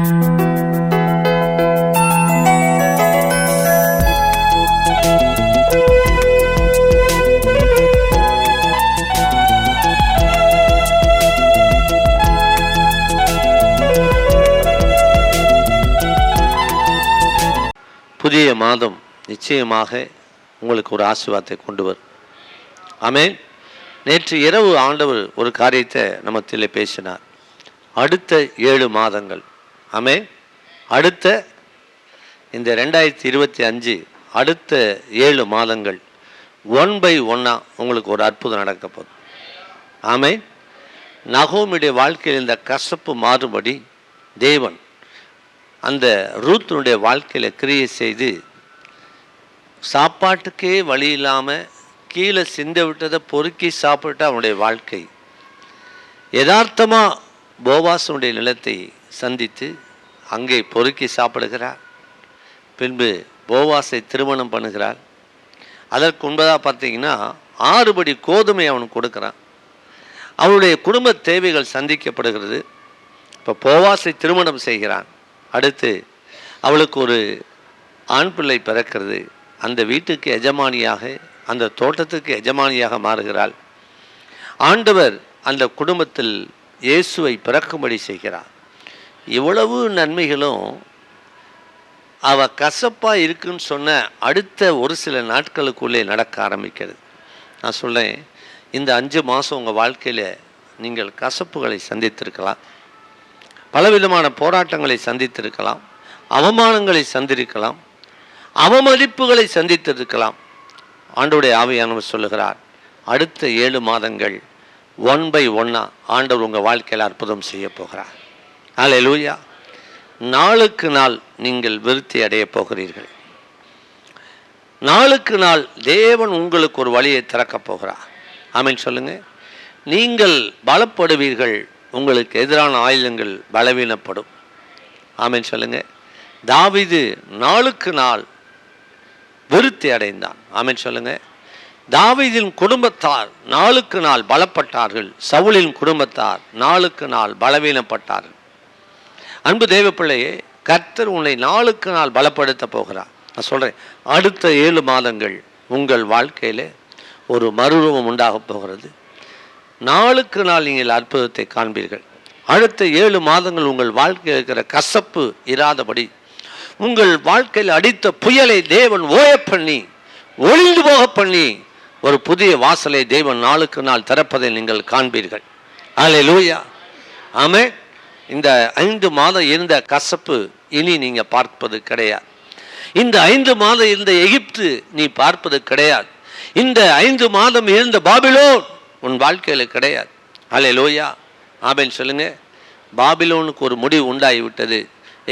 புதிய மாதம் நிச்சயமாக உங்களுக்கு ஒரு ஆசீர்வாதத்தை கொண்டு வரும். ஆமென். நேற்று இரவு ஆண்டவர் ஒரு காரியத்தை நமத்தில் பேசினார். அடுத்த 7 மாதங்கள், ஆமென், அடுத்த இந்த 2025 அடுத்த 7 மாதங்கள் 1/1 உங்களுக்கு ஒரு அற்புதம் நடக்க போகுது. ஆமென். நகோமியுடைய வாழ்க்கையில் இந்த கசப்பு மாறுபடி தேவன் அந்த ரூத்தினுடைய வாழ்க்கையில் கிரியை செய்து சாப்பாட்டுக்கே வழி இல்லாமல் கீழே சிந்த விட்டதை பொறுக்கி சாப்பிட்ட அவனுடைய வாழ்க்கை யதார்த்தமாக போவாசனுடைய நிலத்தை சந்தித்து அங்கே பொறுக்கி சாப்பிடுகிறார். பின்பு போவாசை திருமணம் பண்ணுகிறார். அதற்கு முன்பதாக பார்த்தீங்கன்னா 6 படி கோதுமை அவனுக்கு கொடுக்குறான். அவனுடைய குடும்ப தேவைகள் சந்திக்கப்படுகிறது. இப்போ போவாசை திருமணம் செய்கிறான். அடுத்து அவளுக்கு ஒரு ஆண் பிள்ளை பிறக்கிறது. அந்த வீட்டுக்கு எஜமானியாக, அந்த தோட்டத்துக்கு எஜமானியாக மாறுகிறாள். ஆண்டவர் அந்த குடும்பத்தில் இயேசுவை பிறக்கும்படி செய்கிறார். இவ்வளவு நன்மைகளும் அவள் கசப்பாக இருக்குன்னு சொன்ன அடுத்த ஒரு சில நாட்களுக்குள்ளே நடக்க ஆரம்பிக்கிறது. நான் சொல்கிறேன், இந்த 5 மாதம் உங்கள் வாழ்க்கையில் நீங்கள் கசப்புகளை சந்தித்திருக்கலாம், பலவிதமான போராட்டங்களை சந்தித்திருக்கலாம், அவமானங்களை சந்திருக்கலாம், அவமதிப்புகளை சந்தித்திருக்கலாம். ஆண்டவருடைய ஆவியானவர் சொல்லுகிறார், அடுத்த 7 மாதங்கள் 1/1 ஆண்டவர் உங்கள் வாழ்க்கையில் அற்புதம் செய்ய போகிறார். அல்லேலூயா. நாளுக்கு நாள் நீங்கள் விருத்தி அடைய போகிறீர்கள். நாளுக்கு நாள் தேவன் உங்களுக்கு ஒரு வழியை திறக்கப் போகிறார். ஆமென் சொல்லுங்க. நீங்கள் பலப்படுவீர்கள், உங்களுக்கு எதிரான ஆயுதங்கள் பலவீனப்படும். ஆமென் சொல்லுங்க. தாவீது நாளுக்கு நாள் விருத்தி அடைந்தான். ஆமென் சொல்லுங்க. தாவீதின் குடும்பத்தார் நாளுக்கு நாள் பலப்பட்டார்கள். சவுலின் குடும்பத்தார் நாளுக்கு நாள் பலவீனப்பட்டார்கள். அன்பு தேவ பிள்ளையே, கர்த்தர் உன்னை நாளுக்கு நாள் பலப்படுத்த போகிறார். நான் சொல்கிறேன், அடுத்த 7 மாதங்கள் உங்கள் வாழ்க்கையில் ஒரு மறுரூபம் உண்டாக போகிறது. நாளுக்கு நாள் நீங்கள் அற்புதத்தை காண்பீர்கள். அடுத்த 7 மாதங்கள் உங்கள் வாழ்க்கையில் இருக்கிற கசப்பு இராதபடி, உங்கள் வாழ்க்கையில் அடித்த புயலை தேவன் ஓய பண்ணி, ஒளிந்து போக பண்ணி, ஒரு புதிய வாசலை தேவன் நாளுக்கு நாள் திறப்பதை நீங்கள் காண்பீர்கள். அல்லேலூயா. ஆமென். இந்த 5 மாதம் இருந்த கசப்பு இனி நீங்கள் பார்ப்பது கிடையாது. இந்த 5 மாதம் இருந்த எகிப்து நீ பார்ப்பது கிடையாது. இந்த 5 மாதம் இருந்த பாபிலோன் உன் வாழ்க்கையில் கிடையாது. அல்லேலூயா. ஆமென் சொல்லுங்க. பாபிலோனுக்கு ஒரு முடிவு உண்டாகிவிட்டது,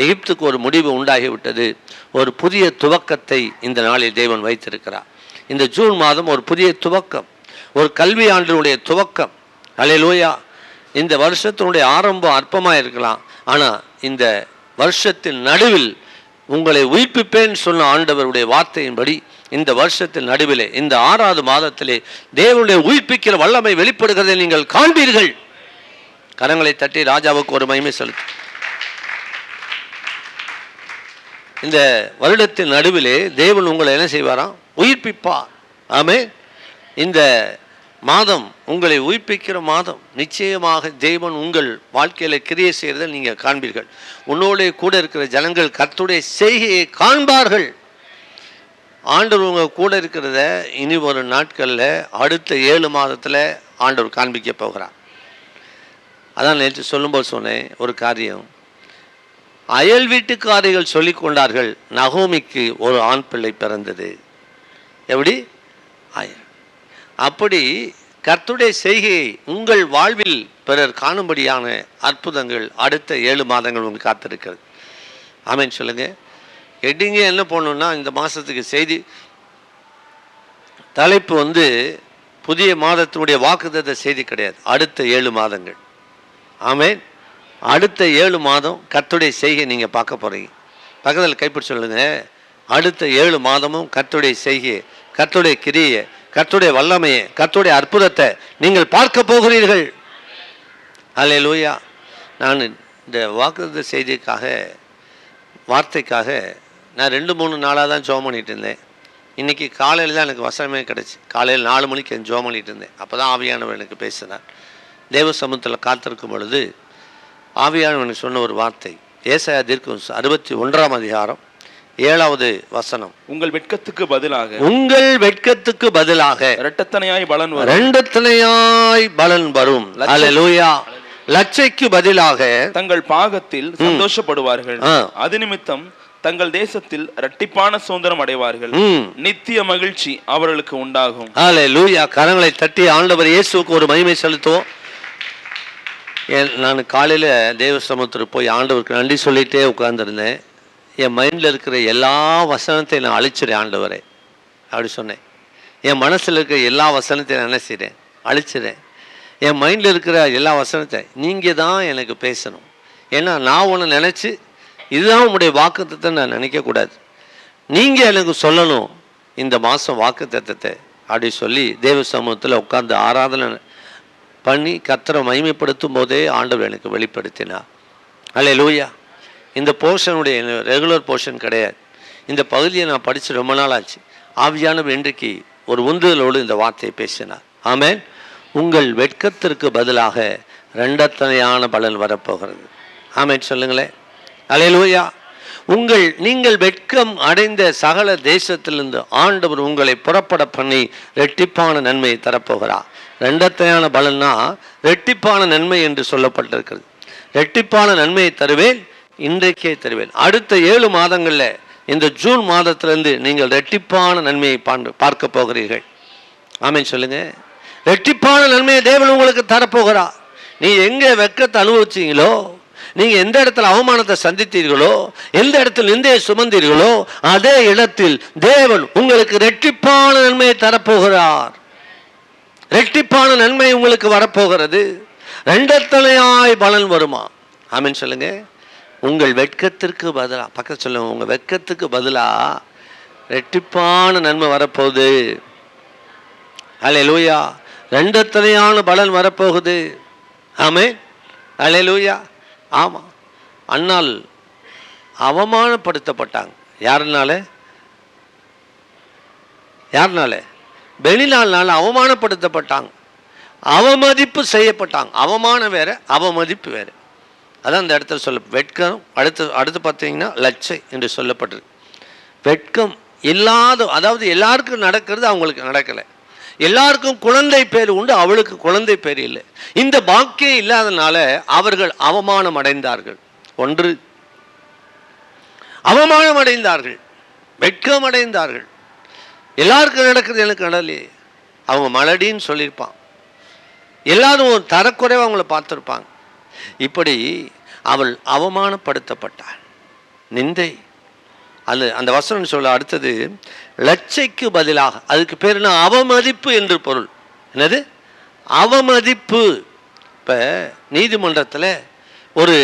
எகிப்துக்கு ஒரு முடிவு உண்டாகிவிட்டது. ஒரு புதிய துவக்கத்தை இந்த நாளில் தேவன் வைத்திருக்கிறார். இந்த ஜூன் மாதம் ஒரு புதிய துவக்கம், ஒரு கல்வி ஆண்டினுடைய துவக்கம். அல்லேலூயா. இந்த வருஷத்தினுடைய ஆரம்பம் அற்பமாக இருக்கலாம், ஆனால் இந்த வருஷத்தின் நடுவில் உங்களை உயிர்ப்பிப்பேன்னு சொன்ன ஆண்டவருடைய வார்த்தையின்படி இந்த வருஷத்தின் நடுவிலே, இந்த 6வது மாதத்திலே தேவனுடைய உயிர்ப்பிக்கிற வல்லமை வெளிப்படுகிறதை நீங்கள் காண்பீர்கள். கரங்களை தட்டி ராஜாவுக்கு ஒரு மகிமை செலுத்து. இந்த வருடத்தின் நடுவிலே தேவன் உங்களை என்ன செய்வாராம்? உயிர்ப்பிப்பார். ஆமென். இந்த மாதம் உங்களை உயிர்ப்பிக்கிற மாதம். நிச்சயமாக தேவன் உங்கள் வாழ்க்கையில் கிரியை செய்கிறதை நீங்கள் காண்பீர்கள். உன்னோடைய கூட இருக்கிற ஜனங்கள் கர்த்தருடைய செய்கையை காண்பார்கள். ஆண்டவர் உங்கள் கூட இருக்கிறத இனி ஒரு நாட்களில் அடுத்த 7 மாதத்தில் ஆண்டவர் காண்பிக்க போகிறார். அதான் நேற்று சொல்லும்போது சொன்னேன் ஒரு காரியம். அயல் வீட்டுக்காரிகள் சொல்லி கொண்டார்கள், நகோமிக்கு ஒரு ஆண் பிள்ளை பிறந்தது. எப்படி? அப்படி கர்த்தருடைய செய்கையை உங்கள் வாழ்வில் பிறர் காணும்படியான அற்புதங்கள் அடுத்த 7 மாதங்கள் உங்களுக்கு காத்திருக்கிறது. ஆமென் சொல்லுங்க. ஹெட்டிங்கே என்ன போடணும்னா, இந்த மாதத்துக்கு செய்தி தலைப்பு புதிய மாதத்தினுடைய வாக்குத்தத்த செய்தி கிடையாது, அடுத்த 7 மாதங்கள். ஆமென். அடுத்த 7 மாதம் கர்த்தருடைய செய்கை நீங்கள் பார்க்க போகிறீங்க. பக்கத்தில் கைப்பிடி சொல்லுங்க, அடுத்த 7 மாதமும் கர்த்தருடைய செய்கை, கர்த்தருடைய கிரியை, கர்த்தருடைய வல்லமையை, கர்த்தருடைய அற்புதத்தை நீங்கள் பார்க்க போகிறீர்கள். அல்லேலூயா. நான் இந்த வாக்குத்த செய்திக்காக வார்த்தைக்காக நான் 2-3 நாளாக தான் ஜெபம் பண்ணிகிட்டு இருந்தேன். இன்றைக்கி காலையில் தான் எனக்கு வசனமே கிடச்சி. காலையில் 4 மணிக்கு என் ஜெபம் பண்ணிகிட்டு இருந்தேன். அப்போ தான் ஆவியானவர் எனக்கு பேசினார். தேவ சமூகத்தில் காத்திருக்கும் பொழுது ஆவியானவர் எனக்கு சொன்ன ஒரு வார்த்தை, ஏசாயா தீர்க்கம் 61ஆம் அதிகாரம் 7வது வசனம். உங்கள் வெட்கத்துக்கு பதிலாக இரட்டத்தனையாய் பலன் வரும். அல்லேலூயா. லட்சைக்கு பதிலாக தங்கள் பாகத்தில் சந்தோஷப்படுவார்கள். அது நிமித்தம் தங்கள் தேசத்தில் இரட்டிப்பான சுதந்திரம் அடைவார்கள். நித்திய மகிழ்ச்சி அவர்களுக்கு உண்டாகும். அல்லேலூயா. கரங்களை தட்டி ஆண்டவர் இயேசுவுக்கு ஒரு மகிமை செலுத்துவோம். நான் காலையில் தேவ சமூகத்துக்கு போய் ஆண்டவருக்கு நன்றி சொல்லிகிட்டே உட்கார்ந்துருந்தேன். என் மைண்டில் இருக்கிற எல்லா வசனத்தையும் நான் அழிச்சிடேன் ஆண்டவரே அப்படி சொன்னேன். என் மனசில் இருக்கிற எல்லா வசனத்தையும் நான் என்ன செய்கிறேன், அழிச்சிடேன். என் மைண்டில் இருக்கிற எல்லா வசனத்தை நீங்கள் தான் எனக்கு பேசணும். ஏன்னா நான் ஒன்று நினச்சி இதுதான் உங்களுடைய வாக்குத்தத்தை நான் நினைக்கக்கூடாது. நீங்கள் எனக்கு சொல்லணும் இந்த மாதம் வாக்குத்தத்தத்தை அப்படி சொல்லி தேவ சமூகத்தில் உட்கார்ந்து ஆராதனை பண்ணி கர்த்தரை மகிமைப்படுத்தும் போதே ஆண்டவர் எனக்கு வெளிப்படுத்தினார். அல்லேலூயா. இந்த போர்ஷனுடைய ரெகுலர் போர்ஷன் கிடையாது. இந்த பகுதியை நான் படித்து ரொம்ப நாள் ஆச்சு. ஆவியானவர் இன்றைக்கு ஒரு உந்துதலோடு இந்த வார்த்தையை பேசினார். ஆமென். உங்கள் வெட்கத்திற்கு பதிலாக இரண்டத்தனையான பலன் வரப்போகிறது. ஆமென் சொல்லுங்களேன். அல்லேலூயா. நீங்கள் வெட்கம் அடைந்த சகல தேசத்திலிருந்து ஆண்டவர் உங்களை புறப்பட பண்ணி ரெட்டிப்பான நன்மையை தரப்போகிறார். இரண்டத்தையான பலன்னா ரெட்டிப்பான நன்மை என்று சொல்லப்பட்டிருக்கிறது. ரெட்டிப்பான நன்மையை தருவேன், இன்றைக்கே தருவேன். அடுத்த 7 மாதங்களில் இந்த ஜூன் மாதத்திலிருந்து நீங்கள் ரெட்டிப்பான நன்மையை பார்க்க போகிறீர்கள். ஆமென் சொல்லுங்க. ரெட்டிப்பான நன்மையை தேவன் உங்களுக்கு தரப்போகிறார். நீ எங்கே வெட்கத்தை அனுபவிச்சீங்களோ, நீங்கள் எந்த இடத்துல அவமானத்தை சந்தித்தீர்களோ, எந்த இடத்தில் நிந்தையை சுமந்தீர்களோ, அதே இடத்தில் தேவன் உங்களுக்கு ரெட்டிப்பான நன்மையை தரப்போகிறார். ரெட்டிப்பான நன்மை உங்களுக்கு வரப்போகிறது. இரண்டத்தனையாய் பலன் வருமா? ஆமென் சொல்லுங்க. உங்கள் வெட்கத்திற்கு பதிலாக, பக்கத்து சொல்லுங்க, உங்கள் வெட்கத்துக்கு பதிலாக ரெட்டிப்பான நன்மை வரப்போகுது. அல்லேலூயா. இரண்டத்தனையான பலன் வரப்போகுது. ஆமென். அல்லேலூயா. ஆமாம். அன்னால் அவமானப்படுத்தப்பட்டாங்க. யாருனால? பெலினால்னால அவமானப்படுத்தப்பட்டாங்க, அவமதிப்பு செய்யப்பட்டாங்க. அவமானம் வேற, அவமதிப்பு வேற. அதான் அந்த இடத்துல சொல்ல வெட்கம். அடுத்து பார்த்தீங்கன்னா லட்சை என்று சொல்லப்பட்டிருக்கு. வெட்கம் இல்லாத, அதாவது எல்லாருக்கும் நடக்கிறது அவங்களுக்கு நடக்கலை. எல்லாருக்கும் குழந்தை பேர் உண்டு, அவளுக்கு குழந்தை பேர் இல்லை. இந்த பாக்கியம் இல்லாதனால அவர்கள் அவமானம் அடைந்தார்கள். ஒன்று அவமானம் அடைந்தார்கள், வெட்கம் அடைந்தார்கள். எல்லாருக்கும் நடக்கிறது, எனக்கு நடலையே. அவங்க மலடின்னு சொல்லியிருப்பான். எல்லாரும் ஒரு தரக்குறைவாக அவங்கள பார்த்துருப்பாங்க. இப்படி அவள் அவமானப்படுத்தப்பட்டாள். நிந்தை. அந்த வசனம் சொல்ல அடுத்தது லட்சைக்கு பதிலாக, அதுக்கு பேர் என்ன? அவமதிப்பு என்று பொருள். என்னது? அவமதிப்பு. இப்போ நீதிமன்றத்தில் ஒரு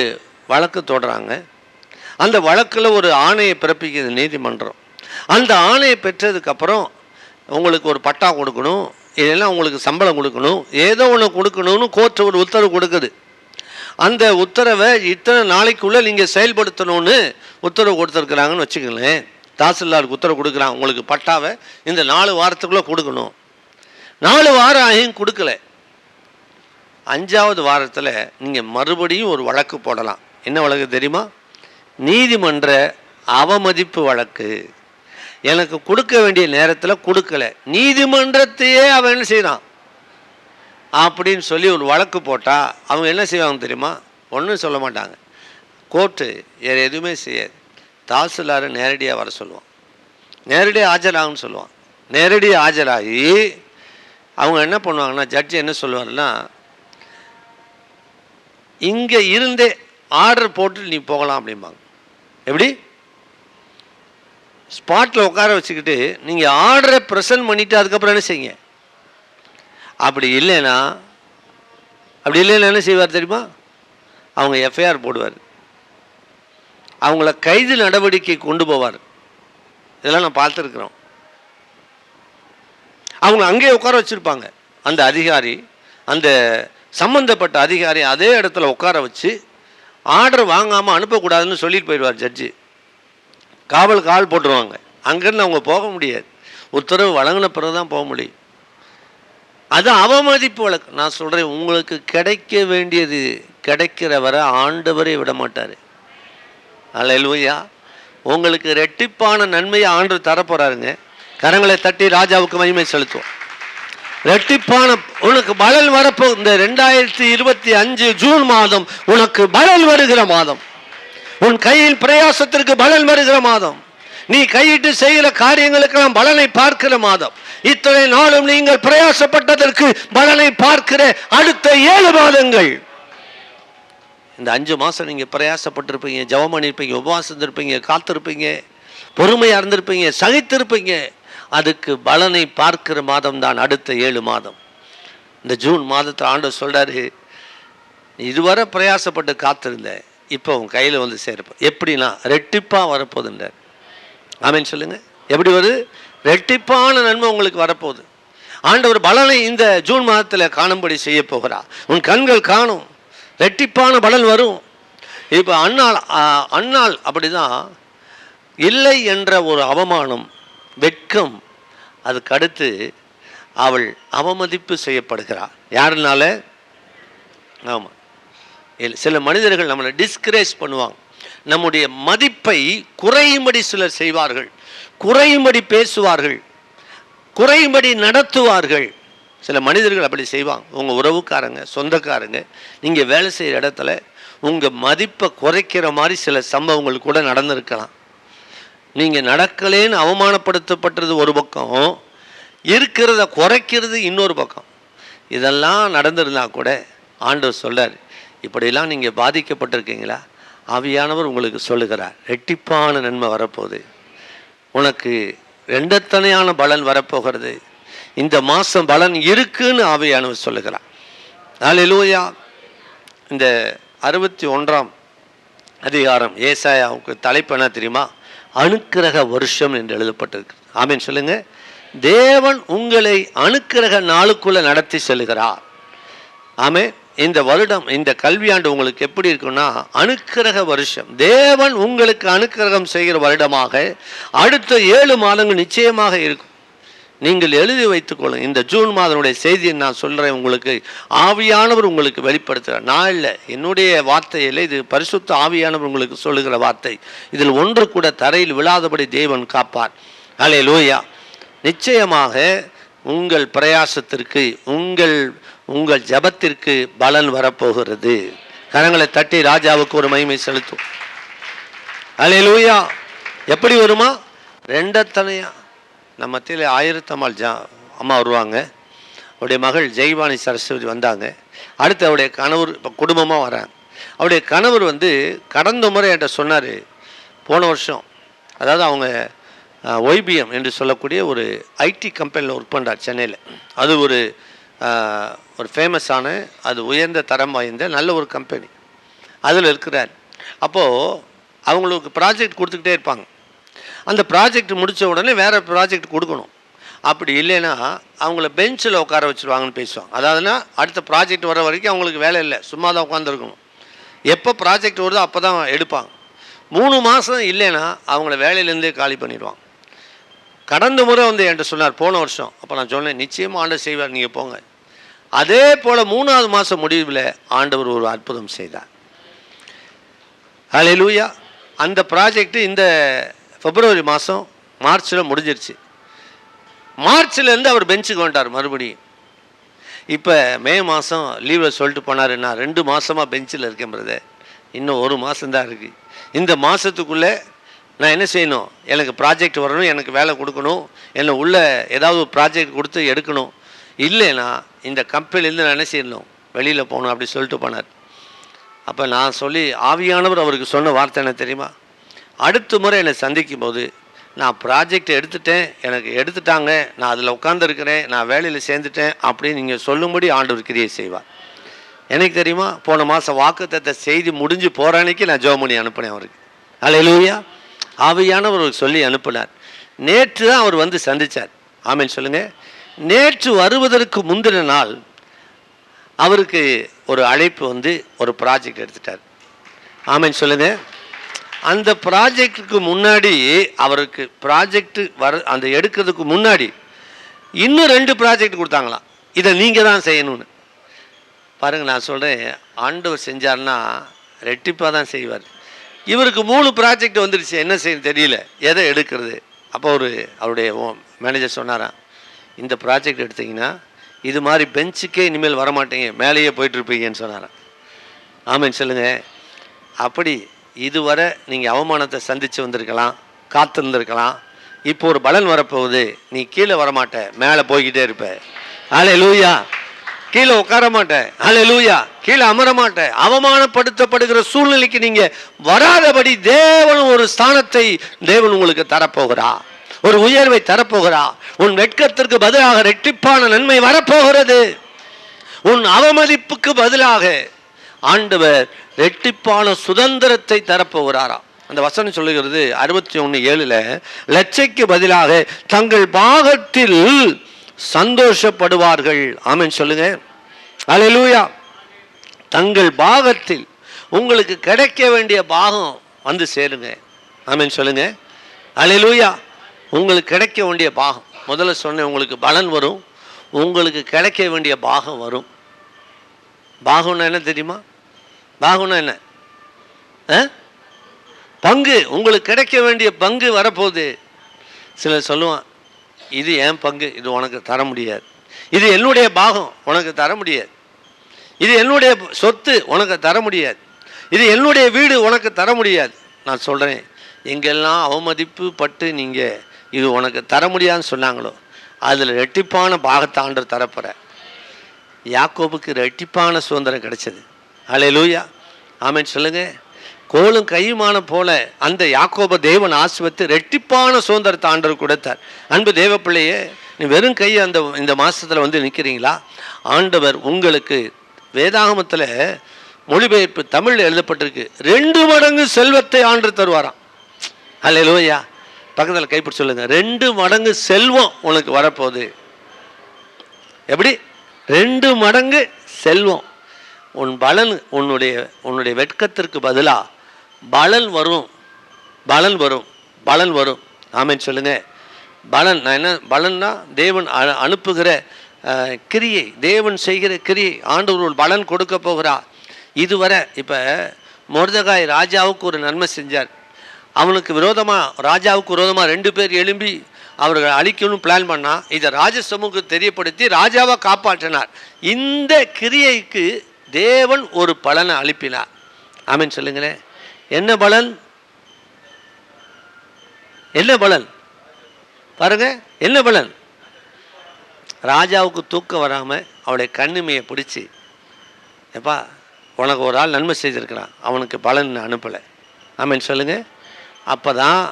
வழக்கு தொடராங்க. அந்த வழக்கில் ஒரு ஆணையை பிறப்பிக்குது நீதிமன்றம். அந்த ஆணையை பெற்றதுக்கப்புறம் உங்களுக்கு ஒரு பட்டா கொடுக்கணும், இல்லைன்னா உங்களுக்கு சம்பளம் கொடுக்கணும், ஏதோ ஒன்று கொடுக்கணும்னு கோர்ட்டு ஒரு உத்தரவு கொடுக்குது. அந்த உத்தரவை இத்தனை நாளைக்குள்ளே நீங்கள் செயல்படுத்தணும்னு உத்தரவு கொடுத்துருக்குறாங்கன்னு வச்சுக்கங்களேன். தாசில்தாருக்கு உத்தரவு கொடுக்குறாங்க, உங்களுக்கு பட்டாவை இந்த 4 வாரத்துக்குள்ளே கொடுக்கணும். 4 வாரம் ஆகியும் கொடுக்கல. 5ஆவது வாரத்தில் நீங்கள் மறுபடியும் ஒரு வழக்கு போடலாம். என்ன வழக்கு தெரியுமா? நீதிமன்ற அவமதிப்பு வழக்கு. எனக்கு கொடுக்க வேண்டிய நேரத்தில் கொடுக்கல, நீதிமன்றத்தையே அவன் என்ன செய்யறான் அப்படின்னு சொல்லி ஒரு வழக்கு போட்டால் அவங்க என்ன செய்வாங்க தெரியுமா? ஒன்றும் சொல்ல மாட்டாங்க. கோர்ட்டு வேறு எதுவுமே செய்யாது. தாசில்தாரை நேரடியாக வர சொல்லுவான், நேரடியாக ஆஜராகுன்னு சொல்லுவான். நேரடியாக ஆஜராகி அவங்க என்ன பண்ணுவாங்கன்னா, ஜட்ஜி என்ன சொல்லுவாருன்னா, இங்கே இருந்தே ஆர்டர் போட்டு நீ போகலாம் அப்படிம்பாங்க. எப்படி? ஸ்பாட்டில் உட்கார வச்சுக்கிட்டு நீங்கள் ஆர்டரை ப்ரெசன்ட் பண்ணிவிட்டு அதுக்கப்புறம் என்ன செய்யுங்க. அப்படி இல்லைன்னா என்ன செய்வார் தெரியுமா? அவங்க எஃப்ஐஆர் போடுவார், அவங்கள கைது நடவடிக்கை கொண்டு போவார். இதெல்லாம் நான் பார்த்துருக்குறோம். அவங்க அங்கேயே உட்கார வச்சுருப்பாங்க. அந்த அதிகாரி, அந்த சம்பந்தப்பட்ட அதிகாரி அதே இடத்துல உட்கார வச்சு ஆர்டர் வாங்காமல் அனுப்பக்கூடாதுன்னு சொல்லிட்டு போயிடுவார் ஜட்ஜி. காவலுக்கு ஆள் போட்டுருவாங்க. அங்கேருந்து அவங்க போக முடியாது. உத்தரவு வழங்கின பிறகு தான் போக முடியும். அது அவமதிப்பு வழக்கு. நான் சொல்கிறேன், உங்களுக்கு கிடைக்க வேண்டியது கிடைக்கிற வரை ஆண்டவரே விட மாட்டார். அல்லேலூயா. உங்களுக்கு ரெட்டிப்பான நன்மையை ஆண்டவர் தரப்போறாருங்க. கரங்களை தட்டி ராஜாவுக்கு மகிமை செலுத்துவோம். ரெட்டிப்பான உனக்கு பலன் வரப்போ, இந்த 2025 ஜூன் மாதம் உனக்கு பலன் வருகிற மாதம். உன் கையில் பிரயாசத்திற்கு பலன் வருகிற மாதம். நீ கையிட்டு செய்கிற காரியங்களுக்கெல்லாம் பலனை பார்க்கிற மாதம். இத்தனை நாளும் நீங்கள் பிரயாசப்பட்டதற்கு பலனை பார்க்கிற அடுத்த 7 மாதங்கள். இந்த 5 மாதம் நீங்கள் பிரயாசப்பட்டிருப்பீங்க, ஜெபம் பண்ணியிருப்பீங்க, உபவாசம் இருப்பீங்க, காத்திருப்பீங்க, பொறுமையாக இருந்திருப்பீங்க, சகித்திருப்பீங்க. அதுக்கு பலனை பார்க்கிற மாதம் தான் அடுத்த 7 மாதம். இந்த ஜூன் மாதத்தில் ஆண்டவர் சொல்கிறாரு, இதுவரை பிரயாசப்பட்டு காத்திருந்த, இப்போ உன் கையில் வந்து சேர்ப்ப. எப்படின்னா ரெட்டிப்பாக வரப்போகுதுன்றார். ஆமேன்னு சொல்லுங்க. எப்படி வருது? ரெட்டிப்பான நன்மை உங்களுக்கு வரப்போகுது. ஆண்டவர் பலனை இந்த ஜூன் மாதத்தில் காணும்படி செய்ய போகிறார். உன் கண்கள் காணும், ரெட்டிப்பான பலன் வரும். இப்போ அன்னாள் அப்படிதான். இல்லை என்ற ஒரு அவமானம், வெட்கம், அதுக்கு அடுத்து அவள் அவமதிப்பு செய்யப்படுகிறாள். யாருனால? ஆமாம், சில மனிதர்கள் நம்மளை டிஸ்கரேஜ் பண்ணுவாங்க. நம்முடைய மதிப்பை குறையும்படி சிலர் செய்வார்கள், குறையும்படி பேசுவார்கள், குறையும்படி நடத்துவார்கள். சில மனிதர்கள் அப்படி செய்வாங்க. உங்கள் உறவுக்காரங்க, சொந்தக்காரங்க, நீங்கள் வேலை செய்கிற இடத்துல உங்கள் மதிப்பை குறைக்கிற மாதிரி சில சம்பவங்கள் கூட நடந்திருக்கலாம். நீங்கள் நடக்கலேன்னு அவமானப்படுத்தப்பட்டது ஒரு பக்கம், இருக்கிறத குறைக்கிறது இன்னொரு பக்கம். இதெல்லாம் நடந்திருந்தால் கூட ஆண்டவர் சொல்கிறார், இப்படியெல்லாம் நீங்கள் பாதிக்கப்பட்டிருக்கீங்களா? ஆவியானவர் உங்களுக்கு சொல்லுகிறார், ரெட்டிப்பான நன்மை வரப்போகுது, உனக்கு ரெண்டத்தனையான பலன் வரப்போகிறது, இந்த மாதம் பலன் இருக்குன்னு ஆவியானவர் சொல்லுகிறார். அல்லேலூயா. இந்த 61ஆம் அதிகாரம் ஏசாயாவுக்கு தலைப்பு என்ன தெரியுமா? அனுக்கிரக வருஷம் என்று எழுதப்பட்டிருக்கு. ஆமேன் சொல்லுங்க. தேவன் உங்களை அனுக்கிரக நாளுக்குள்ள நடத்தி செல்கிறார். ஆமே. இந்த வருடம், இந்த கல்வியாண்டு உங்களுக்கு எப்படி இருக்குன்னா அனுக்கிரக வருஷம். தேவன் உங்களுக்கு அனுக்கிரகம் செய்கிற வருடமாக அடுத்த 7 மாதங்கள் நிச்சயமாக இருக்கும். நீங்கள் எழுதி வைத்துக்கொள்ளுங்க. இந்த ஜூன் மாதனுடைய செய்தியை நான் சொல்கிறேன் உங்களுக்கு. ஆவியானவர் உங்களுக்கு வெளிப்படுத்துகிறார். நான் இல்லை, என்னுடைய வார்த்தையில் இது பரிசுத்த ஆவியானவர் உங்களுக்கு சொல்லுகிற வார்த்தை. இதில் ஒன்று கூட தரையில் விழாதபடி தேவன் காப்பார். அல்லேலூயா. நிச்சயமாக உங்கள் பிரயாசத்திற்கு, உங்கள் ஜபத்திற்கு பலன் வரப்போகிறது. கரங்களை தட்டி ராஜாவுக்கு ஒரு மகிமை செலுத்தும். அல்லேலூயா. எப்படி வருமா? ரெண்டத்தனையா. நம்ம மத்தியில் 1000 அம்மா வருவாங்க. அவருடைய மகள் ஜெய்வானி சரஸ்வதி வந்தாங்க. அடுத்து அவருடைய கணவர் இப்போ குடும்பமாக வராங்க. அவருடைய கணவர் கடந்த முறை என்கிட்ட சொன்னார், போன வருஷம், அதாவது அவங்க ஒய்பிஎம் என்று சொல்லக்கூடிய ஒரு ஐடி கம்பெனியில் ஒர்க் பண்ணுறார் சென்னையில். அது ஒரு ஃபேமஸான, அது உயர்ந்த தரம் வாய்ந்த நல்ல ஒரு கம்பெனி, அதில் இருக்கிறார். அப்போது அவங்களுக்கு ப்ராஜெக்ட் கொடுத்துக்கிட்டே இருப்பாங்க. அந்த ப்ராஜெக்ட் முடித்த உடனே வேறு ப்ராஜெக்ட் கொடுக்கணும். அப்படி இல்லைன்னா அவங்கள பெஞ்சில் உட்கார வச்சுருவாங்கன்னு பேசுவாங்க. அதாவதுன்னா அடுத்த ப்ராஜெக்ட் வர வரைக்கும் அவங்களுக்கு வேலை இல்லை, சும்மா தான் உட்காந்துருக்கணும். எப்போ ப்ராஜெக்ட் வருதோ அப்போ தான் எடுப்பாங்க. 3 மாதம் இல்லைன்னா அவங்கள வேலையிலேருந்தே காலி பண்ணிடுவாங்க. கடந்த முறை என்கிட்ட சொன்னார் போன வருஷம். அப்போ நான் சொன்னேன், நிச்சயமாக ஆண்டவர் செய்வார், நீங்கள் போங்க. அதே போல் 3ஆவது மாதம் முடிவில் ஆண்டவர் ஒரு அற்புதம் செய்தார். அல்லேலூயா. அந்த ப்ராஜெக்ட் இந்த பிப்ரவரி மாதம் மார்ச்சில் முடிஞ்சிருச்சு. மார்ச்லேருந்து அவர் பெஞ்சுக்கு வந்துட்டார் மறுபடியும். இப்போ மே மாதம் லீவில் சொல்லிட்டு போனார், நான் 2 மாதமாக பெஞ்சில் இருக்கேன் பிரதர், இன்னும் 1 மாதம்தான் இருக்குது. இந்த மாதத்துக்குள்ளே நான் என்ன செய்யணும்? எனக்கு ப்ராஜெக்ட் வரணும், எனக்கு வேலை கொடுக்கணும், என்னை உள்ள ஏதாவது ஒரு ப்ராஜெக்ட் கொடுத்து எடுக்கணும். இல்லைன்னா இந்த கம்பெனிலேருந்து நான் என்ன செய்யணும்? வெளியில் போகணும் அப்படி சொல்லிட்டு போனார். அப்போ நான் சொல்லி, ஆவியானவர் அவருக்கு சொன்ன வார்த்தை என்ன தெரியுமா? அடுத்த முறை என்னை சந்திக்கும் போது, நான் ப்ராஜெக்ட் எடுத்துட்டேன், எனக்கு எடுத்துட்டாங்க, நான் அதில் உட்காந்துருக்கிறேன், நான் வேலையில் சேர்ந்துட்டேன் அப்படின்னு நீங்கள் சொல்லும்படி ஆண்டவர் கிரியை செய்வார். எனக்கு தெரியுமா, போன மாதம் வாக்குத்தத்த செய்தி முடிஞ்சு போகிற அன்னைக்கு நான் ஜெபம் பண்ணி அனுப்பினேன் அவருக்கு. அல்லேலூயா. ஆவியானவர் சொல்லி அனுப்பினார். நேற்று தான் அவர் சந்தித்தார். ஆமேன் சொல்லுங்கள். நேற்று வருவதற்கு முந்தின நாள் அவருக்கு ஒரு அழைப்பு ஒரு ப்ராஜெக்ட் எடுத்துட்டார். ஆமென் சொல்லுங்க. அந்த ப்ராஜெக்டுக்கு முன்னாடி அவருக்கு ப்ராஜெக்ட் அந்த எடுக்கிறதுக்கு முன்னாடி இன்னும் 2 ப்ராஜெக்ட் கொடுத்தாங்களாம். இதை நீங்கள் தான் செய்யணும்னு. பாருங்கள், நான் சொல்கிறேன், ஆண்டவர் செஞ்சார்னா ரெட்டிப்பாக தான் செய்வார். இவருக்கு 3 ப்ராஜெக்ட் வந்துடுச்சு, என்ன செய்யணும் தெரியல, எதை எடுக்கிறது. அப்போ அவருடைய மேனேஜர் சொன்னாராம், இந்த ப்ராஜெக்ட் எடுத்தீங்கன்னா இது மாதிரி பெஞ்சுக்கே இனிமேல் வரமாட்டீங்க, மேலேயே போயிட்டுருப்பீங்கன்னு சொன்னாராம். ஆமென் சொல்லுங்கள். அப்படி இதுவரை நீங்கள் அவமானத்தை சந்தித்து வந்திருக்கலாம், காத்திருந்திருக்கலாம். இப்போ ஒரு பலன் வரப்போகுது, நீ கீழே வரமாட்ட, மேலே போய்கிட்டே இருப்ப. ஹல்லேலூயா. கீழே உட்கார மாட்டேன், ஹல்லேலூயா. கீழே அமர மாட்டேன். அவமானப்படுத்தப்படுகிற சூழ்நிலைக்கு நீங்க வராதபடி தேவன் ஒரு ஸ்தானத்தை தேவன் உங்களுக்கு தரப்போகிறா, ஒரு உயர்வை தரப்போகிறா. உன் வெட்கத்திற்கு பதிலாக ரெட்டிப்பான நன்மை வரப்போகிறது. உன் அவமதிப்புக்கு பதிலாக ஆண்டவர் ரெட்டிப்பான சுதந்திரத்தை தரப்போகிறாரா. அந்த வசனம் சொல்லுகிறது 61:7, லட்சைக்கு பதிலாக தங்கள் பாகத்தில் சந்தோஷப்படுவார்கள். ஆமென் சொல்லுங்க. ஹல்லேலூயா. தங்கள் பாகத்தில் உங்களுக்கு கிடைக்க வேண்டிய பாகம் வந்து சேருங்க. ஆமென் சொல்லுங்க. ஹல்லேலூயா. உங்களுக்கு கிடைக்க வேண்டிய பாகம், முதல்ல சொன்னேன், உங்களுக்கு பலன் வரும், உங்களுக்கு கிடைக்க வேண்டிய பாகம் வரும். பாகம்னா என்ன தெரியுமா? பாகம்னா என்ன? பங்கு. உங்களுக்கு கிடைக்க வேண்டிய பங்கு வரப்போகுது. சிலர் சொல்லுவான், இது என் பங்கு, இது உனக்கு தர முடியாது. இது என்னுடைய பாகம், உனக்கு தர முடியாது. இது என்னுடைய சொத்து, உனக்கு தர முடியாது. இது என்னுடைய வீடு, உனக்கு தர முடியாது. நான் சொல்கிறேன், எங்கெல்லாம் அவமதிப்பு பட்டு நீங்கள் இது உனக்கு தர முடியாதுன்னு சொன்னாங்களோ அதில் ரெட்டிப்பான பாகத்தை ஆண்டவர் தரப்போற. யாக்கோபுக்கு ரெட்டிப்பான சுதந்திரம் கிடைச்சது. ஹல்லேலூயா. ஆமென் சொல்லுங்க. கோலும் கையுமான போல அந்த யாக்கோப தேவன் ஆசீர்வதித்து ரெட்டிப்பான சுதந்திரத்தை ஆண்டவர் கொடுத்தார். அன்பு தேவ பிள்ளையே, நீ வெறும் கை இந்த மாசத்துல வந்து நிற்கிறீங்களா? ஆண்டவர் உங்களுக்கு வேதாகமத்தில் மொழிபெயர்ப்பு தமிழில் எழுதப்பட்டிருக்கு, 2 மடங்கு செல்வத்தை ஆண்டவர் தருவாராம். ஹல்லேலூயா. பக்கத்தில் கைப்பிடி சொல்லுங்க, 2 மடங்கு செல்வம் உனக்கு வரப்போகுது. எப்படி? 2 மடங்கு செல்வம். உன் பலன், உன்னுடைய வெட்கத்திற்கு பதிலாக பலன் வரும், பலன் வரும், பலன் வரும். ஆமென் சொல்லுங்க. பலன் என்ன? பலன்னா தேவன் அனுப்புகிற கிரியை, தேவன் செய்கிற கிரியை. ஆண்டவர் ஒரு பலன் கொடுக்க போகிறார். இதுவரை இப்போ மொர்தெகாய் ராஜாவுக்கு ஒரு நன்மை செஞ்சார். அவனுக்கு விரோதமாக, ராஜாவுக்கு விரோதமாக 2 பேர் எழும்பி அவர்கள் அழிக்கணும்னு பிளான் பண்ணால் இதை ராஜ சமூகத்துக்கு தெரியப்படுத்தி ராஜாவை காப்பாற்றினார். இந்த கிரியைக்கு தேவன் ஒரு பலனை அளிப்பினார். ஆமென் சொல்லுங்களேன். என்ன பலன்? என்ன பலன் பாருங்க, என்ன பலன்? ராஜாவுக்கு தூக்கம் வராமல் அவளுடைய கண்ணுமையை பிடிச்சி, எப்பா உனக்கு ஒரு ஆள் நன்மை செய்திருக்கிறான், அவனுக்கு பலன் அனுப்பலை. ஆமென் சொல்லுங்க. அப்போ தான்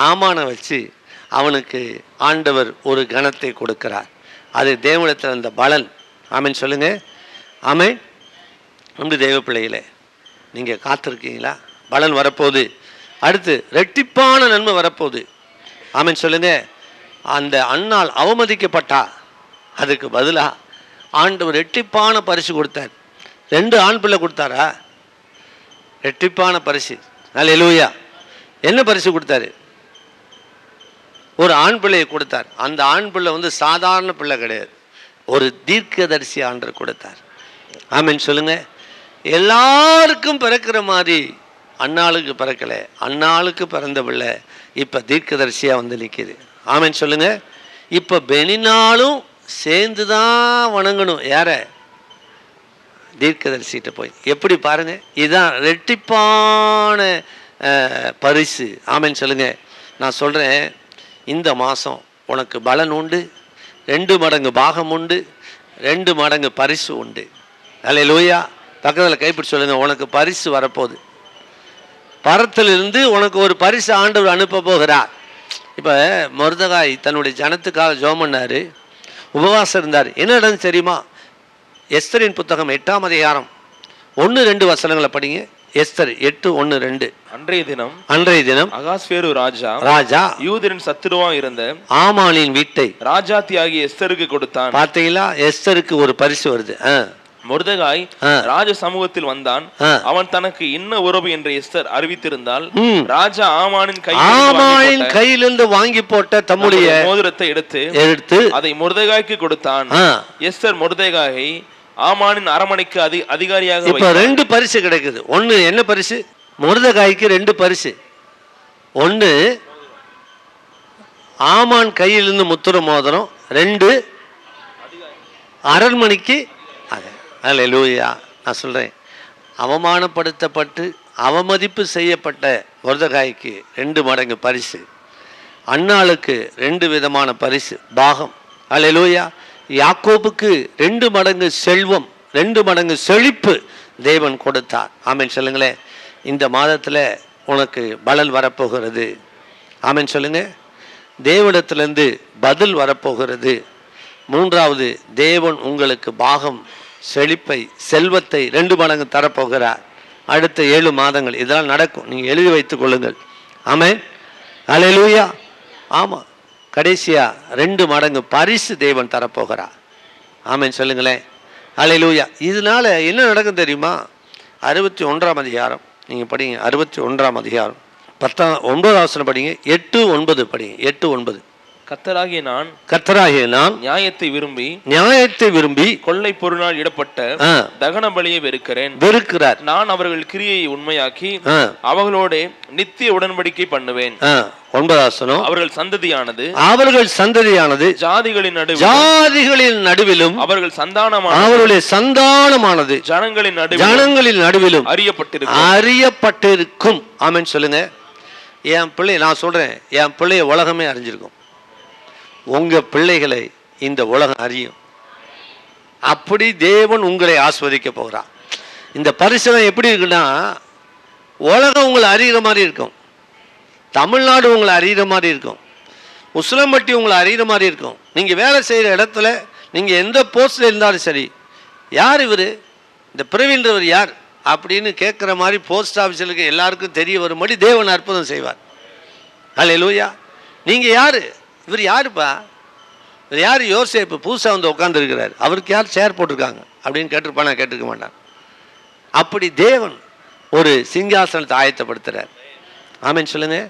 ஆமானை வச்சு அவனுக்கு ஆண்டவர் ஒரு கணத்தை கொடுக்கிறார். அது தேவனிடத்தில் அந்த பலன். ஆமென் சொல்லுங்க. ஆமென். அன்பு தெய்வ பிள்ளைகளே, நீங்கள் காத்திருக்கீங்களா? பலன் வரப்போகுது. அடுத்து ரெட்டிப்பான நன்மை வரப்போகுது. ஆமென் சொல்லுங்க. அந்த அன்னாள் அவமதிக்கப்பட்டா, அதுக்கு பதிலாக ஆண்டவர் ரெட்டிப்பான பரிசு கொடுத்தார். 2 ஆண் பிள்ளை கொடுத்தாரா? ரெட்டிப்பான பரிசு. ஹல்லேலூயா. என்ன பரிசு கொடுத்தாரு? ஒரு ஆண் பிள்ளையை கொடுத்தார். அந்த ஆண் பிள்ளை வந்து சாதாரண பிள்ளை கிடையாது, ஒரு தீர்க்கதரிசி ஆண்டவர் கொடுத்தார். ஆமென் சொல்லுங்க. எல்லாருக்கும் பிறக்கிற மாதிரி அன்னாளுக்கு பிறக்கலை, அன்னாளுக்கு பிறந்த பிள்ளை இப்போ தீர்க்கதரிசியாக வந்து நிற்கிது. ஆமென் சொல்லுங்க. இப்போ பெனினாலும் சேர்ந்து தான் வணங்கணும். யார? தீர்க்கதரிசிகிட்ட போய். எப்படி பாருங்க, இதுதான் ரெட்டிப்பான பரிசு. ஆமென் சொல்லுங்க. நான் சொல்கிறேன், இந்த மாதம் உனக்கு பலன் உண்டு, 2 மடங்கு பாகம் உண்டு, 2 மடங்கு பரிசு உண்டு. ஹல்லேலூயா. பக்கத்தில் கைப்பிடி சொல்லுங்க, உனக்கு பரிசு வரப்போகுது. பரத்திலிருந்து உனக்கு ஒரு பரிசு ஆண்டவர் அனுப்ப போகிறார். இப்போ மொர்தெகாய் தன்னுடைய ஜனத்துக்காக ஜெபம் பண்ணார், உபவாசம் இருந்தார். என்ன நடந்து தெரியுமா? எஸ்தரின் புத்தகம் 8ஆம் அதிகாரம் 1-2 வசனங்களை படிங்க. எஸ்தர் 8:1-2. அன்றைய தினம் அகாஸ்வேரு ராஜா யூதரின் சத்துருவா இருந்த ஆமானின் வீட்டை ராஜாத்தியாகிய எஸ்தருக்கு கொடுத்தான். பார்த்தீங்களா? எஸ்தருக்கு ஒரு பரிசு வருது. மொர்தெகாய் ராஜ சமூகத்தில் வந்தான். அவன் தனக்கு இன்ன உறவு என்று எஸ்தர் அறிவித்திருந்தால் ராஜா ஆமானின் கையிலிருந்து வாங்கி போட்ட தம்முடைய மோதிரத்தை எடுத்து அதை மொர்தெகாய்க்கு கொடுத்தான். எஸ்தர் மொர்தெகாயை ஆமானின் அரமனைக்கு அதிகாரியாக. இப்ப 2 பரிசு கிடைக்குது. ஒண்ணு என்ன பரிசு? மொர்தெகாய்க்கு 2 பரிசு. ஒண்ணு ஆமான் கையிலிருந்து முத்திர மோதிரம், 2 அரண்மனைக்கு. அல்லேலூயா. நான் சொல்றேன், அவமானப்படுத்தப்பட்டு அவமதிப்பு செய்யப்பட்ட மொர்தெகாய்க்கு 2 மடங்கு பரிசு, அன்னாளுக்கு 2 விதமான பரிசு பாகம். அல்லேலூயா. யாக்கோபுக்கு 2 மடங்கு செல்வம், 2 மடங்கு செழிப்பு தேவன் கொடுத்தார். ஆமென் சொல்லுங்களேன். இந்த மாதத்துல உனக்கு பலன் வரப்போகிறது. ஆமென் சொல்லுங்க. தேவனிடத்திலிருந்து பதில் வரப்போகிறது. 3வது, தேவன் உங்களுக்கு பாகம், செழிப்பை, செல்வத்தை 2 மடங்கு தரப்போகிறார். அடுத்த 7 மாதங்கள் இதெல்லாம் நடக்கும். நீங்க எழுதி வைத்துக் கொள்ளுங்கள். ஆமென். அல்லேலூயா. ஆமா, கடைசியா 2 மடங்கு பரிசு தேவன் தரப்போகிறார். ஆமென் சொல்லுங்களேன். அல்லேலூயா. இதனால என்ன நடக்கும் தெரியுமா? 61ஆம் அதிகாரம் நீங்க படிங்க. 61ஆம் அதிகாரம் 9வது வசனம் படிங்க. 8-9 படிங்க. 8-9. கர்த்தராகிய நான் நியாயத்தை விரும்பி கொள்ளை பொருளால் இடப்பட்ட தகன பலியை வெறுக்கிறார். நான் அவர்கள் கிரியையை உண்மையாக்கி அவர்களோட நித்திய உடன்படிக்கை பண்ணுவேன். 9வது வசனம். அவர்கள் சந்ததியானது ஜாதிகளின் நடுவிலும் அவர்களுடைய சந்தானமானது ஜனங்களின் நடுவிலும் அறியப்பட்டிருக்கும். ஆமென் சொல்லுங்க. என் பிள்ளை, நான் சொல்றேன், என் பிள்ளைய உலகமே அறிஞ்சிருக்கும். உங்க பிள்ளைகளை இந்த உலகம் அறியும். அப்படி தேவன் உங்களை ஆஸ்வதிக்க போகிறார். இந்த பரிசனம் எப்படி இருக்குன்னா, உலகம் உங்களை அறிகிற மாதிரி இருக்கும், தமிழ்நாடு உங்களை அறிகிற மாதிரி இருக்கும், உசிலம்பட்டி உங்களை அறிகிற மாதிரி இருக்கும். நீங்க வேலை செய்யற இடத்துல நீங்க எந்த போஸ்ட்ல இருந்தாலும் சரி, யார் இவர், இந்த பிரவீன்றவர் யார் அப்படின்னு கேட்குற மாதிரி போஸ்ட் ஆஃபீஸில் எல்லாருக்கும் தெரிய வரும்படி தேவன் அற்புதம் செய்வார். அல்லேலூயா. நீங்க யாரு? இவர் யாருப்பா? இவர் யார்? யோசேப்பு புதுசாக வந்து உட்காந்துருக்கிறார், அவருக்கு யார் சேர் போட்டிருக்காங்க அப்படின்னு கேட்டிருப்பானா? கேட்டிருக்க மாட்டான். அப்படி தேவன் ஒரு சிங்காசனத்தை ஆயத்தப்படுத்துறார். ஆமென் சொல்லுங்க.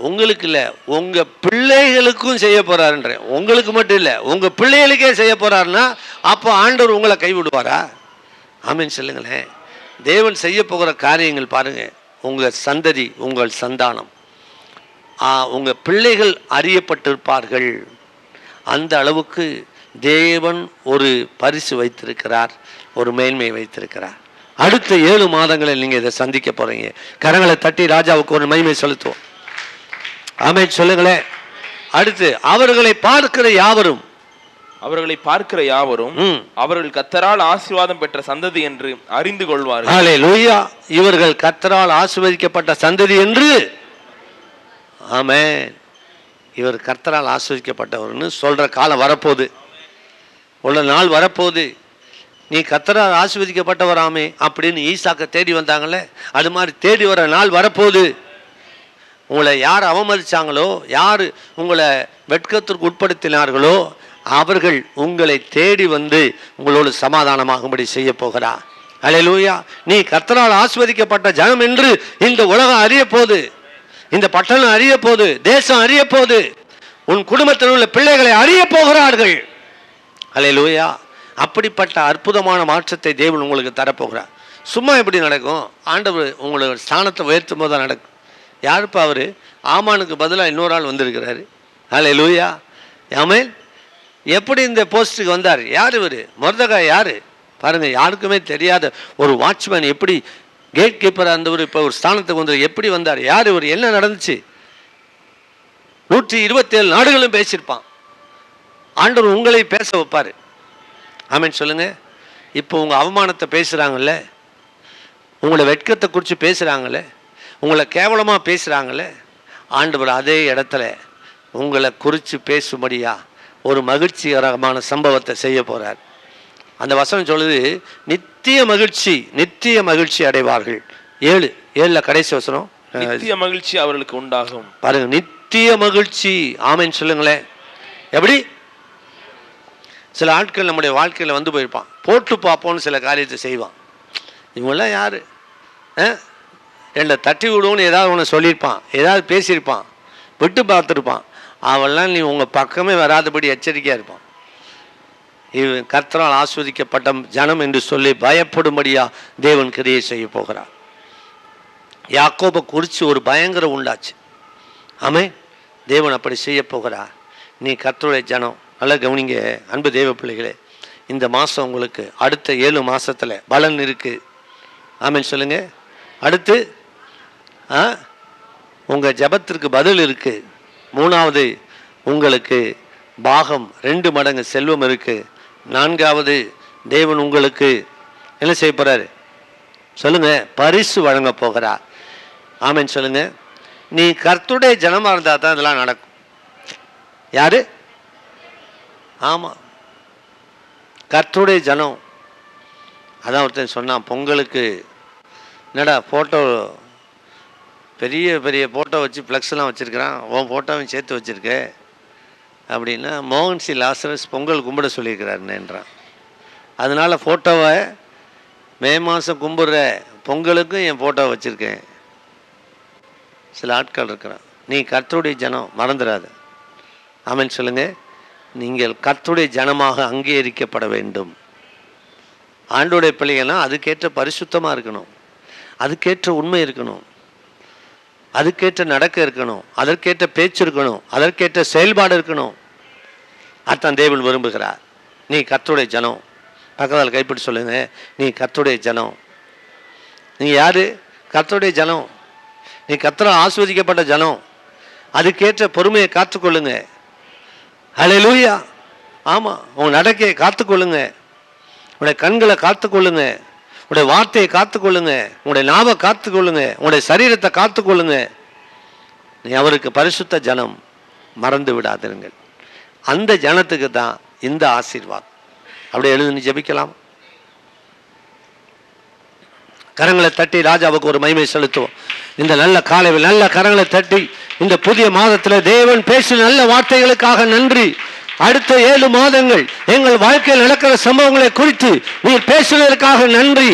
உங்களுக்கு இல்லை, உங்க பிள்ளைகளுக்கும் செய்ய போறாருன்றேன். உங்களுக்கு மட்டும் இல்லை, உங்க பிள்ளைகளுக்கே செய்ய போறாருன்னா அப்போ ஆண்டவர் உங்களை கைவிடுவாரா? ஆமென் சொல்லுங்களேன். தேவன் செய்ய போகிற காரியங்கள் பாருங்க. உங்க சந்ததி, உங்கள் சந்தானம், உங்க பிள்ளைகள் அறியப்பட்டிருப்பார்கள். அந்த அளவுக்கு தேவன் ஒரு பரிசு வைத்திருக்கிறார், ஒரு மேன்மை வைத்திருக்கிறார். அடுத்த 7 மாதங்களில் நீங்க இதை சந்திக்க போறீங்க. கரங்களை தட்டி ராஜாவுக்கு ஒரு மகிமை செலுத்துவோம். ஆமென் சொல்லுங்களேன். அடுத்து, அவர்களை பார்க்கிற யாவரும் அவர்கள் கர்த்தரால் ஆசீர்வாதம் பெற்ற சந்ததி என்று அறிந்து கொள்வார்கள். அல்லேலூயா. இவர்கள் கர்த்தரால் ஆசீர்வதிக்கப்பட்ட சந்ததி என்று. ஆமென். இவர் கர்த்தரால் ஆசீர்வதிக்கப்பட்டவர்னு சொல்ற காலம் வரப்போகுது, உள்ள நாள் வரப்போகுது. நீ கர்த்தரால் ஆசீர்வதிக்கப்பட்டவராமே அப்படின்னு ஈசாக்க தேடி வந்தாங்களே, அது மாதிரி தேடி வர நாள் வரப்போகுது. உங்களை யார் அவமதிச்சாங்களோ, யார் உங்களை வெட்கத்திற்கு உட்படுத்தினார்களோ, அவர்கள் உங்களை தேடி வந்து உங்களோடு சமாதானமாகும்படி செய்ய போகிறார். அல்லேலூயா. நீ கர்த்தரால் ஆசீர்வதிக்கப்பட்ட ஜனம் என்று இந்த உலகம் அறிய போகுது, இந்த பட்டணம் அறிய போகுது, தேசம் அறிய போகுது, உன் குடும்பத்தில் உள்ள பிள்ளைகளை அறிய போகிறார்கள். அல்லேலூயா. அப்படிப்பட்ட அற்புதமான மாற்றத்தை தேவன் உங்களுக்கு தரப்போகிறார். சும்மா எப்படி நடக்கும்? ஆண்டவர் உங்களோட ஸ்தானத்தை உயர்த்தும் போது தான் நடக்கும். யாருப்பா அவரு? ஆமானுக்கு பதிலாக இன்னொரு ஆள் வந்திருக்கிறாரு. அல்லேலூயா. ஆமென். எப்படி இந்த போஸ்ட்டுக்கு வந்தார்? யார் இவர்? மொர்தெகாய் யாரு பாருங்க. யாருக்குமே தெரியாத ஒரு வாட்ச்மேன் எப்படி கேட் கீப்பராக இருந்தவர் இப்போ ஒரு ஸ்தானத்துக்கு வந்தார். எப்படி வந்தார்? யார் இவர்? என்ன நடந்துச்சு? 127 நாடுகளும் பேசியிருப்பான். ஆண்டவர் உங்களை பேச வைப்பாரு. ஆமென் சொல்லுங்க. இப்போ உங்க அவமானத்தை பேசுறாங்கல்ல, உங்களை வெட்கத்தை குறித்து பேசுறாங்கல்ல, உங்களை கேவலமா பேசுறாங்கல்ல, ஆண்டவர் அதே இடத்துல உங்களை குறித்து பேசும்படியா ஒரு மகிழ்ச்சிகரமான சம்பவத்தை செய்ய போறார். அந்த வசனம் சொல்லுது, நித்திய மகிழ்ச்சி அடைவார்கள். 7 கடைசி வசனம், நித்திய மகிழ்ச்சி அவர்களுக்கு உண்டாகும். பாருங்க, நித்திய மகிழ்ச்சி. ஆமென் சொல்லுங்களேன். எப்படி? சில ஆட்கள் நம்முடைய வாழ்க்கையில் வந்து போயிருப்பான், போட்டு பார்ப்போன்னு சில காரியத்தை செய்வான். இவங்கெல்லாம் யார்? என்னை தட்டி விடுவோன்னு ஏதாவது ஒன்று சொல்லியிருப்பான், ஏதாவது பேசியிருப்பான், விட்டு பார்த்துருப்பான். அவெல்லாம் நீ உங்கள் பக்கமே வராதபடி எச்சரிக்கையாக இருப்பான். இவன் கர்த்தரால் ஆஸ்வதிக்கப்பட்ட ஜனம் என்று சொல்லி பயப்படும்படியா தேவன் கிரியை செய்ய போகிறார். யாக்கோபை குறித்து ஒரு பயங்கரம் உண்டாச்சு. ஆமே, தேவன் அப்படி செய்ய போகிறார். நீ கர்த்தருடைய ஜனம். நல்லா கவனிங்க அன்பு தேவ பிள்ளைகளே, இந்த மாதம் உங்களுக்கு அடுத்த 7 மாதத்தில் பலன் இருக்குது. ஆமேன்னு சொல்லுங்க. அடுத்து உங்கள் ஜபத்திற்கு பதில் இருக்குது. 3வது உங்களுக்கு பாகம் 2 மடங்கு செல்வம் இருக்குது. 4வது தேவன் உங்களுக்கு என்ன செய்ய போகிறாரு சொல்லுங்க? பரிசு வழங்க போகிறார். ஆமேன்னு சொல்லுங்க. நீ கர்த்தருடைய ஜனமாக இருந்தால் தான் இதெல்லாம் நடக்கும். யாரு? ஆமாம், கர்த்தருடைய ஜனம். அதான் ஒருத்தன் சொன்னான், பொங்கலுக்கு என்னடா ஃபோட்டோ பெரிய பெரிய ஃபோட்டோ வச்சு ஃப்ளெக்ஸ்லாம் வச்சுருக்கிறான், உன் ஃபோட்டோவையும் சேர்த்து வச்சுருக்க அப்படின்னா, மோகன்சி லாசரஸ் பொங்கல் கும்பிட சொல்லியிருக்கிறாருன்னுன்றான். அதனால் ஃபோட்டோவை மே மாதம் கும்பிட்ற பொங்கலுக்கும் என் ஃபோட்டோ வச்சுருக்கேன். சில ஆட்கள் இருக்கிறான். நீ கர்த்தருடைய ஜனம், மறந்துடாது. ஆமென் சொல்லுங்கள். நீங்கள் கர்த்தருடைய ஜனமாக அங்கீகரிக்கப்பட வேண்டும். ஆண்டோடைய பிள்ளைகள்னா அதுக்கேற்ற பரிசுத்தமாக இருக்கணும், அதுக்கேற்ற உண்மை இருக்கணும், அதுக்கேற்ற நடக்க இருக்கணும், அதற்கேற்ற பேச்சு இருக்கணும், அதற்கேற்ற செயல்பாடு இருக்கணும். அதான் தேவன் விரும்புகிறார். நீ கர்த்தருடைய ஜனம். பக்கத்தில் கைப்பிடி சொல்லுங்க, நீ கர்த்தருடைய ஜனம். நீ யாரு? கர்த்தருடைய ஜனம். நீ கர்த்தரால் ஆஸ்வதிக்கப்பட்ட ஜனம். அதுக்கேற்ற பொறுமையை காத்துக்கொள்ளுங்க. ஹல்லேலூயா. ஆமாம், உன் நடக்கையை காத்துக்கொள்ளுங்க, உடைய கண்களை காத்துக்கொள்ளுங்க, உடைய வார்த்தையை காத்துக்கொள்ளுங்க, உடைய நாவை காத்துக்கொள்ளுங்க, உடைய சரீரத்தை காத்துக்கொள்ளுங்க. நீ அவருக்கு பரிசுத்த ஜனம், மறந்து விடாதிருங்கள். அந்த ஜனத்துக்கு தான் இந்த ஆசீர்வாதம். அப்படியே எழுதி ஜெபிக்கலாம். கரங்களை தட்டி ராஜாவுக்கு ஒரு மகிமை செலுத்துவோம். இந்த நல்ல காலையில் நல்ல கரங்களை தட்டி இந்த புதிய மாதத்தில் தேவன் பேசின நல்ல வார்த்தைகளுக்காக நன்றி. அடுத்த 7 மாதங்கள் எங்கள் வாழ்க்கையில் நடக்கிற சம்பவங்களை குறித்து நீர் பேசினதற்காக நன்றி.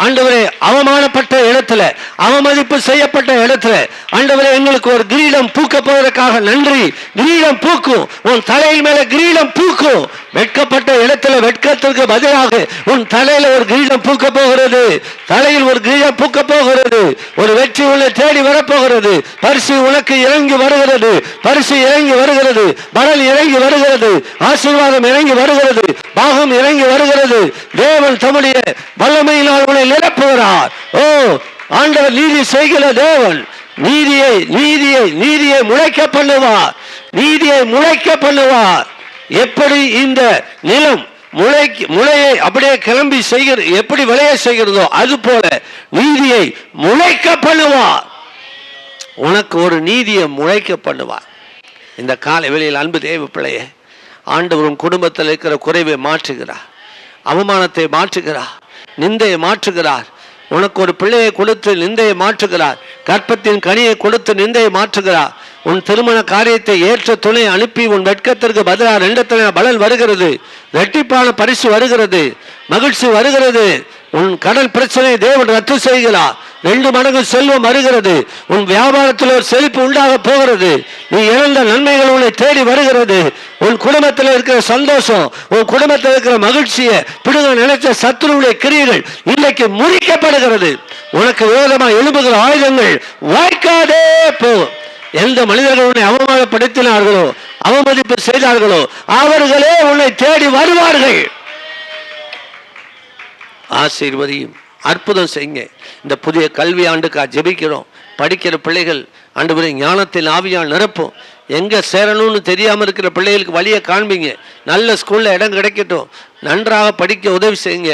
ஆண்டவரே, அவமானப்பட்ட இடத்துல, அவமதிப்பு செய்யப்பட்ட இடத்துல ஆண்டவரே எங்களுக்கு ஒரு கிரீடம் பூக்க போவதற்காக நன்றி. கிரீடம் பூக்கும், உன் தலையில் மேல கிரீடம் பூக்கும். வெட்கப்பட்ட இடத்துல வெட்கத்திற்கு பதிலாக உன் தலையில ஒரு கிரீடம் பூக்க போகிறது. தலையில் ஒரு கிரீடம் பூக்க போகிறது. ஒரு வெற்றி உன்னை தேடி வரப்போகிறது. பரிசு உனக்கு இறங்கி வருகிறது. பரிசு இறங்கி வருகிறது. பலன் இறங்கி வருகிறது. ஆசீர்வாதம் இறங்கி வருகிறது. பாகம் இறங்கி வருகிறது. தேவன் தம்முடைய வல்லமையினால் உன்னை நிரப்புகிறார். ஓ, ஆண்டவர் நீதி செய்கிற தேவன். நீதியை நீதியை நீதியை முளைக்க பண்ணுவார். நீதியை முளைக்க பண்ணுவார். எப்படி இந்த நிலம் முளையை அப்படியே கிளம்பி செய்கிறது, எப்படி விளைய செய்கிறதோ அது போல நீதியை முளைக்க பண்ணுவார். உனக்கு ஒரு நீதியை முளைக்க பண்ணுவார். இந்த காலை வேளையில் அன்பு தேவ பிள்ளையே, ஆண்டவரும் குடும்பத்தில் இருக்கிற குறைவை மாற்றுகிறார், அவமானத்தை மாற்றுகிறார், நிந்தையை மாற்றுகிறார். உனக்கு ஒரு பிள்ளையை கொடுத்து நிந்தையை மாற்றுகிறார். கற்பத்தின் கனியை கொடுத்து நிந்தையை மாற்றுகிறார். உன் திருமண காரியத்தை ஏற்ற துணை அனுப்பி உன் வெட்கத்திற்கு பதிலாக 2 துணை பலன் வருகிறது. இரட்டிப்பான பரிசு வருகிறது. மகிழ்ச்சி வருகிறது. உன் கடல் பிரச்சனை தேவன் ரத்து செய்கிறார். 2 மடங்கு செல்வம் வருகிறது. உன் வியாபாரத்தில் ஒரு செழிப்பு உண்டாக போகிறது. நீ இழந்த நன்மைகள் உன்னை தேடி வருகிறது. உன் குடும்பத்தில் இருக்கிற சந்தோஷம், உன் குடும்பத்தில் இருக்கிற மகிழ்ச்சியை பிடுங்க நினைச்ச சத்துருவுடைய கிரியைகள் இன்னைக்கு முறிக்கப்படுகிறது. உனக்கு விரோதமாக எழும்புகிற ஆயுதங்கள் வாய்க்காதே போகும். எந்த மனிதர்கள் உன்னை அவமானப்படுத்தினார்களோ, அவமதிப்பு செய்தார்களோ அவர்களே உன்னை தேடி வருவார்கள். ஆசீர்வதியும், அற்புதம் செய்யுங்க. இந்த புதிய கல்வி ஆண்டுக்காக ஜெபிக்கிறோம். படிக்கிற பிள்ளைகள் ஆண்டவரே ஞானத்தின் ஆவியால் நிரப்பும். எங்கே சேரணும்னு தெரியாமல் இருக்கிற பிள்ளைகளுக்கு வழியை காண்பீங்க. நல்ல ஸ்கூலில் இடம் கிடைக்கட்டும். நன்றாக படிக்க உதவி செய்யுங்க.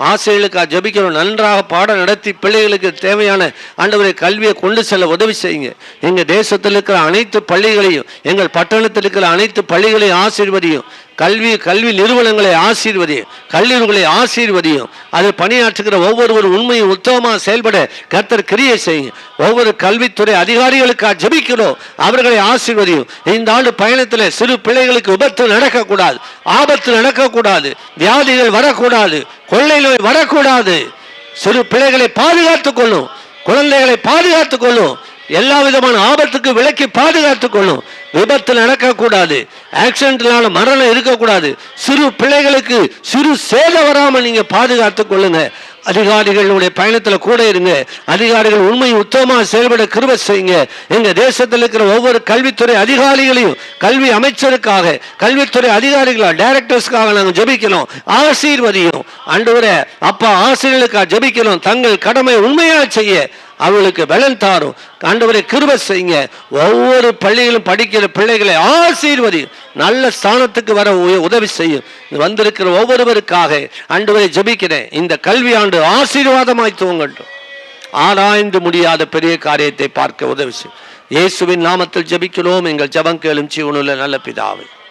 ஆசிரியர்களுக்காக ஜெபிக்கிறோம். நன்றாக பாடம் நடத்தி பிள்ளைகளுக்கு தேவையான ஆண்டவரை கல்வியை கொண்டு செல்ல உதவி செய்யுங்க. எங்கள் தேசத்தில் இருக்கிற அனைத்து பள்ளிகளையும், எங்கள் பட்டணத்தில் இருக்கிற அனைத்து பள்ளிகளையும் ஆசீர்வதியும். கல்வி நிறுவனங்களை ஆசீர்வதியும், கல்லூரிகளை ஆசீர்வதியும். அது பணியாற்றுகிற ஒவ்வொருவரும் உண்மையும் உத்தமமாக செயல்பட கர்த்தர் கிரியை செய்யும். ஒவ்வொரு கல்வித்துறை அதிகாரிகளுக்காக ஜெபிக்கிறோம், அவர்களை ஆசீர்வதியும். இந்த ஆண்டு பயணத்தில் சிறு பிள்ளைகளுக்கு விபத்து நடக்கக்கூடாது, ஆபத்து நடக்கக்கூடாது, வியாதிகள் வரக்கூடாது, கொள்ளை நோய் வரக்கூடாது. சிறு பிள்ளைகளை பாதுகாத்துக் கொள்ளும், குழந்தைகளை பாதுகாத்துக் கொள்ளும், எல்லா விதமான ஆபத்துக்கு விலக்கி பாதுகாத்துக் கொள்ளும். விபத்து நடக்கக்கூடாது, ஆக்சிடென்ட்னால மரணம் இருக்கக்கூடாது. சிறு பிள்ளைகளுக்கு சிறு சேதம் வராமல் நீங்க பாதுகாத்துக் கொள்ளுங்க. அதிகாரிகளுடைய பயணத்தில் கூட இருங்க. அதிகாரிகள் உண்மை உத்தமமாக செயல்பட கிருபை செய்யுங்க. எங்க தேசத்தில் இருக்கிற ஒவ்வொரு கல்வித்துறை அதிகாரிகளையும், கல்வி அமைச்சருக்காக, கல்வித்துறை அதிகாரிகளா டைரக்டர்ஸ்க்காக நாங்கள் ஜெபிக்கிறோம், ஆசீர்வதியும். ஆண்டவரே அப்பா, ஆசிரியர்களுக்காக ஜெபிக்கிறோம். தங்கள் கடமை உண்மையாக செய்ய அவர்களுக்கு பலன் தாரும். ஆண்டவரை கிருபை செய்யுங்க. ஒவ்வொரு பள்ளிகளும் படிக்கிற பிள்ளைகளை ஆசீர்வதி, நல்ல ஸ்தானத்துக்கு வர உதவி செய்யும். வந்திருக்கிற ஒவ்வொருவருக்காக ஆண்டவரை ஜெபிக்கிறேன். இந்த கல்வி ஆண்டு ஆசீர்வாதமாய் துவங்கட்டும். ஆராய்ந்து முடியாத பெரிய காரியத்தை பார்க்க உதவி செய்யும். இயேசுவின் நாமத்தில் ஜெபிக்கிறோம். எங்கள் ஜெபம் கேளும் ஜீவனுள்ள நல்ல பிதாவே.